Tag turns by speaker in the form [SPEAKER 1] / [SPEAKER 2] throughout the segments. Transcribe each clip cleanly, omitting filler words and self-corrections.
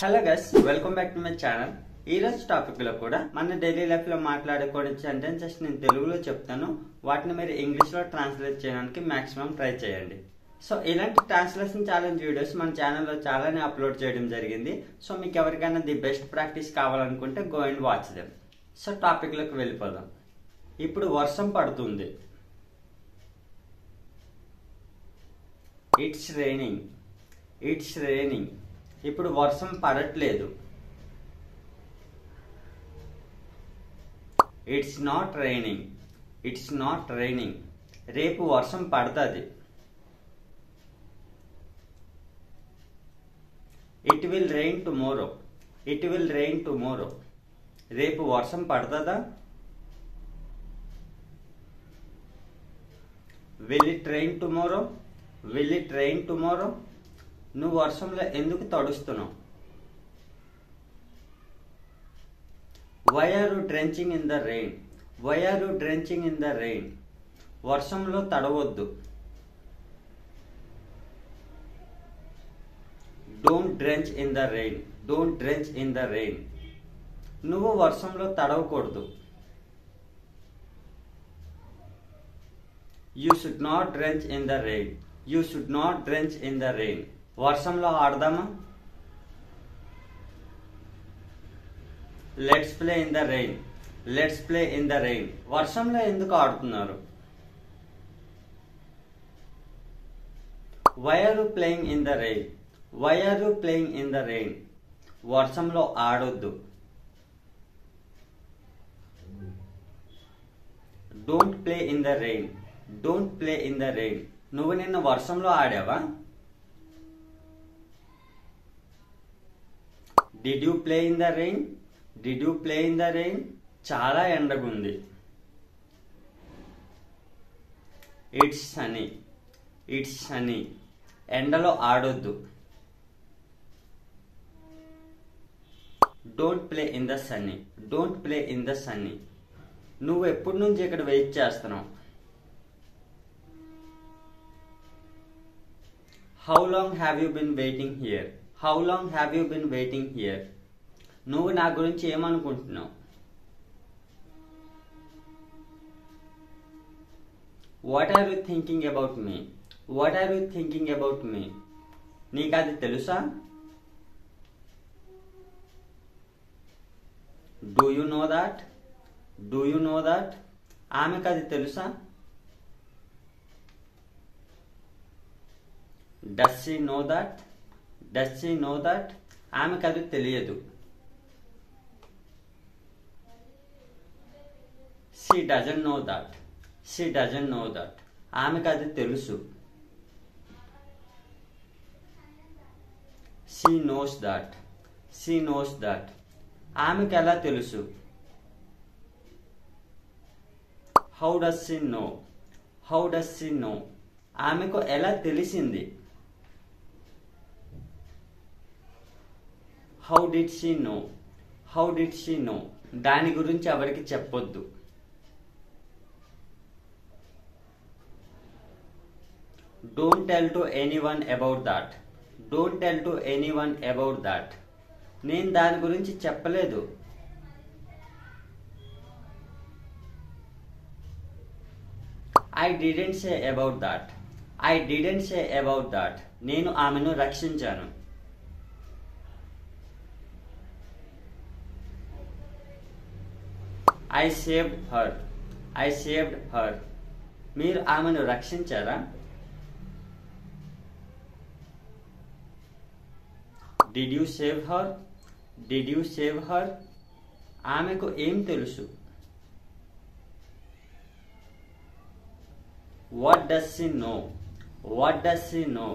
[SPEAKER 1] Hello guys, welcome back to my channel. ఈ రోజు topic లో కూడా మన డైలీ లైఫ్ లో మాట్లాడుకోవడం సెంటెన్సెస్ నేను తెలుగులో చెప్తాను. వాటిని మీరు ఇంగ్లీష్ లో ట్రాన్స్లేట్ చేయడానికి మాక్సిమం ట్రై చేయండి. సో ఇలాంటి ట్రాన్స్లేషన్ ఛాలెంజ్ వీడియోస్ మన ఛానల్లో చాలానే అప్లోడ్ చేయడం జరిగింది. సో మీకు ఎవరికైనా ది బెస్ట్ ప్రాక్టీస్ కావాలనుకుంటే go and watch them. So topic లోకి వెళ్ళిపోదాం. ఇప్పుడు వర్షం పడుతుంది. It's raining. It's raining. ఇప్పుడు వర్షం పడట్లేదు. It's not raining. It's not raining. రేపు వర్షం పడుతుంది. It will rain tomorrow. It will rain tomorrow. రేపు వర్షం పడుతుందా? Will it rain tomorrow. Will it rain tomorrow. నువ్వు వర్షంలో ఎందుకు తడుస్తున్నావు? Why are you drenching in the rain. Why are you drenching in the rain. వర్షంలో తడవద్దు. Don't drench in the rain. Don't drench in the rain. నువ్వు వర్షంలో తడవకూడదు. You should not drench in the rain. You should not drench in the rain. వర్షంలో ఆడదామా? Let's play in the rain. Let's play in the rain. వర్షంలో ఎందుకు ఆడుతున్నారు? Why are you playing in the rain. Why are you playing in the rain. వర్షంలో ఆడొద్దు. Don't play in the rain. Don't play in the rain. నువ్వు నిన్న వర్షంలో ఆడావా? Did you play in the rain. Did you play in the rain. చాలా ఎండగుంది. It's sunny. It's sunny. ఎండలో ఆడొద్దు. Don't play in the sunny. Don't play in the sunny. నువ్వు ఎప్పటి నుంచి ఇక్కడ వెయిట్ చేస్తున్నావు? How long have you been waiting here. How long have you been waiting here. నువ్వు నా గురించి ఏమనుకుంటున్నావు? What are you thinking about me. What are you thinking about me. నీకు అది తెలుసా? Do you know that. Do you know that. ఆమెకు అది తెలుసా? Does she know that. Does she know that. ఆమెకు అది తెలియదు. She doesn't know that. She doesn't know that. ఆమెకు అది తెలుసు. She knows that. She knows that. ఆమెకు ఎలా తెలుసు? How does she know. How does she know. ఆమెకు ఎలా తెలిసింది? How did she know. How did she know. దాని గురించి ఎవరికి చెప్పొద్దు. Don't tell to anyone about that. Don't tell to anyone about that. నేను దాని గురించి చెప్పలేదు. I didn't say about that. I didn't say about that. నేను ఆమెను రక్షించాను. I saved her. I saved her. మీరు ఆమెను రక్షించారా? Did you save her. Did you save her. ఆమెకు ఏం తెలుసు? What does she no. What does she know.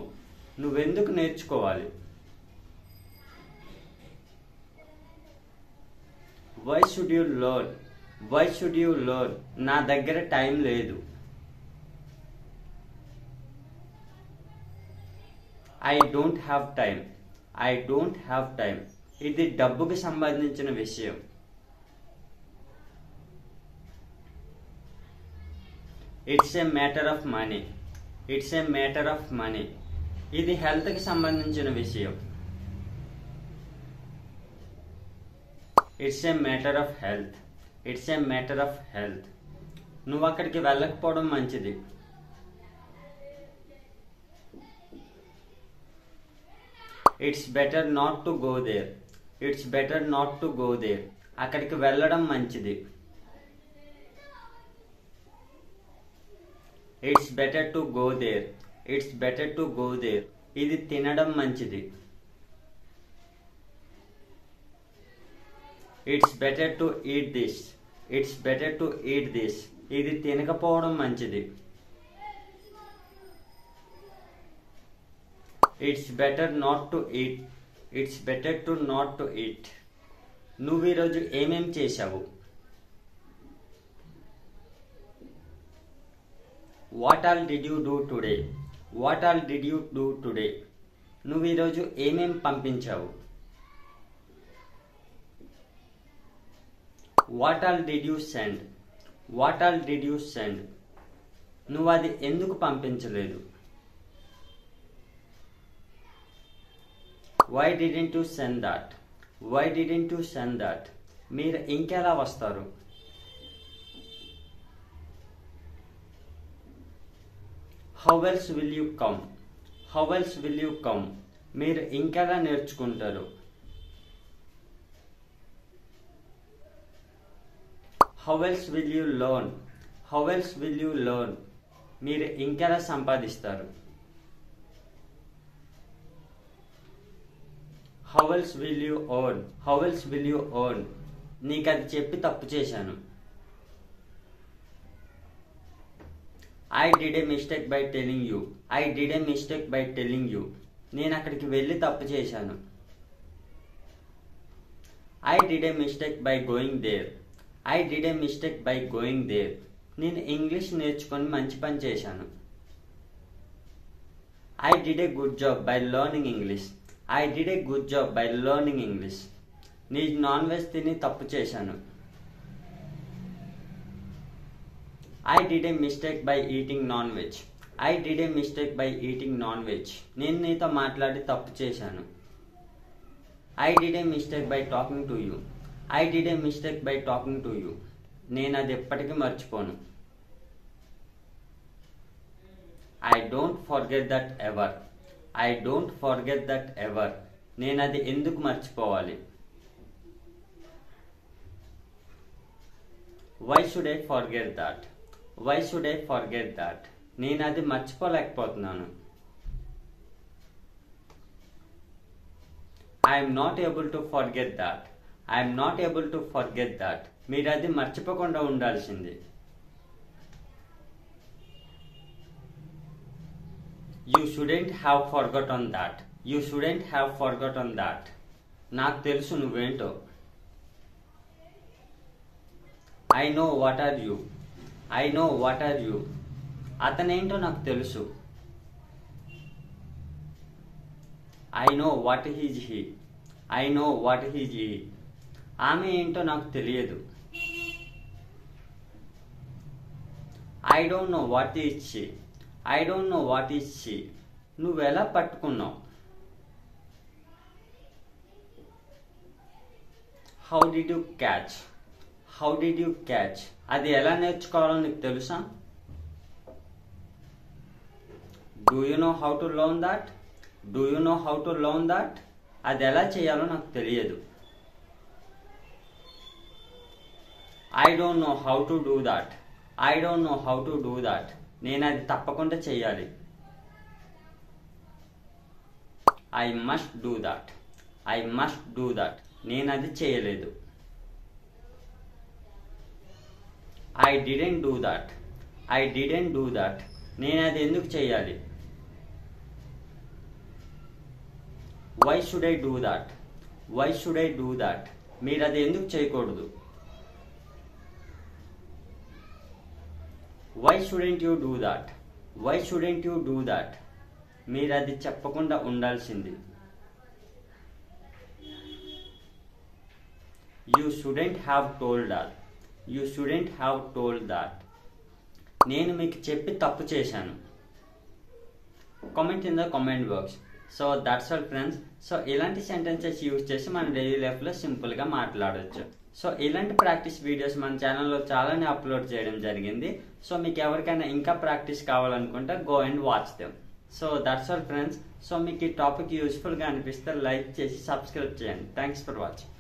[SPEAKER 1] నువ్వెందుకు నేర్చుకోవాలి? Why should you learn. Why should you learn. నా దగ్గర టైం లేదు. I don't have time. I don't have time. ఇది డబ్బుకి సంబంధించిన విషయం. It's a matter of money. It's a matter of money. ఇది హెల్త్ కి సంబంధించిన విషయం. It's a matter of health. It's a matter of health. నువ్వు అక్కడికి వెళ్ళకపోవడం మంచిది. It's better not to go there. It's better not to go there. అక్కడికి వెళ్ళడం మంచిది. It's better to go there. It's better to go there. ఇది తినడం మంచిది. It's better to eat this. It's better to eat this. ఇది తినకపోవడం మంచిది. It's better not to eat. It's better to not to eat. నువ్వు ఈరోజు ఏమేం చేశావు? What all did you do today? What all did you do today? నువ్వు ఈరోజు ఏమేం పంపించావు? What all did you send? What all did you send? నువ్వు అది ఎందుకు పంపించలేదు? Why didn't you send that? Why didn't you send that? మీరు ఇంకెలా వస్తారు? How else will you come? How else will you come? మీరు ఇంకెలా నేర్చుకుంటారు? How else will you learn? How else will you learn? మీరు ఇంకెలా సంపాదిస్తారు? How else will you earn? How else will you earn? నీకు అది చెప్పి తప్పు చేశాను. I did a mistake by telling you. I did a mistake by telling you. నేను అక్కడికి వెళ్ళి తప్పు చేశాను. I did a mistake by going there. I did a mistake by going there. నేను ఇంగ్లీష్ నేర్చుకొని మంచి పని చేశాను. I did a good job by learning English. I did a good job by learning English. నేను non veg తిని తప్పు చేశాను. I did a mistake by eating non veg. I did a mistake by eating non veg. నేను నీతో మాట్లాడి తప్పు చేశాను. I did a mistake by talking to you. I did a mistake by talking to you. నేను అది ఎప్పటికీ మర్చిపోను. I don't forget that ever. I don't forget that ever. నేను అది ఎందుకు మర్చిపోవాలి? Why should I forget that? Why should I forget that? నేను అది మర్చిపోలేకపోతున్నాను. I'm not able to forget that. I'm not able to forget that. మీరు అది మర్చిపోకుండా ఉండాల్సింది. You shouldn't have forgotten that. You shouldn't have forgotten that. నాకు తెలుసు నువ్వేంటో. I know what are you. I know what are you. అతనేంటో నాకు తెలుసు. I know what he's he. I know what he's he. ఆమె ఏంటో నాకు తెలియదు. I don't know what is she. I don't know what is she. నువ్వెలా పట్టుకున్నావు? How did you catch? How did you catch? అది ఎలా నేర్చుకోవాలో నీకు తెలుసా? Do you know how to learn that? Do you know how to learn that? అది ఎలా చేయాలో నాకు తెలియదు. I don't know how to do that. I don't know how to do that. నేను అది తప్పకుండా చేయాలి. I must do that. I must do that. నేను అది చేయలేదు. I didn't do that. I didn't do that. నేను అది ఎందుకు చేయాలి? Why should I do that? Why should I do that? మీరు అది ఎందుకు చేయకూడదు? Why shouldn't you do that? Why shouldn't you do that? మీరు అది చెప్పకుండా ఉండాల్సింది. You shouldn't have told that. You shouldn't have told that. నేను మీకు చెప్పి తప్పు చేశాను. Comment in the comment box. So that's all friends. So ఇలాంటి సెంటెన్సెస్ యూజ్ చేసి మన డైలీ లైఫ్లో సింపుల్గా మాట్లాడవచ్చు. సో ఇలాంటి ప్రాక్టీస్ వీడియోస్ మన ఛానల్లో చాలానే అప్లోడ్ చేయడం జరిగింది. సో మీకు ఎవరికైనా ఇంకా ప్రాక్టీస్ కావాలనుకుంటే go and watch them. So that's all friends. So మీకు ఈ టాపిక్ యూస్ఫుల్గా అనిపిస్తే లైక్ చేసి సబ్స్క్రైబ్ చేయండి. Thanks for watching.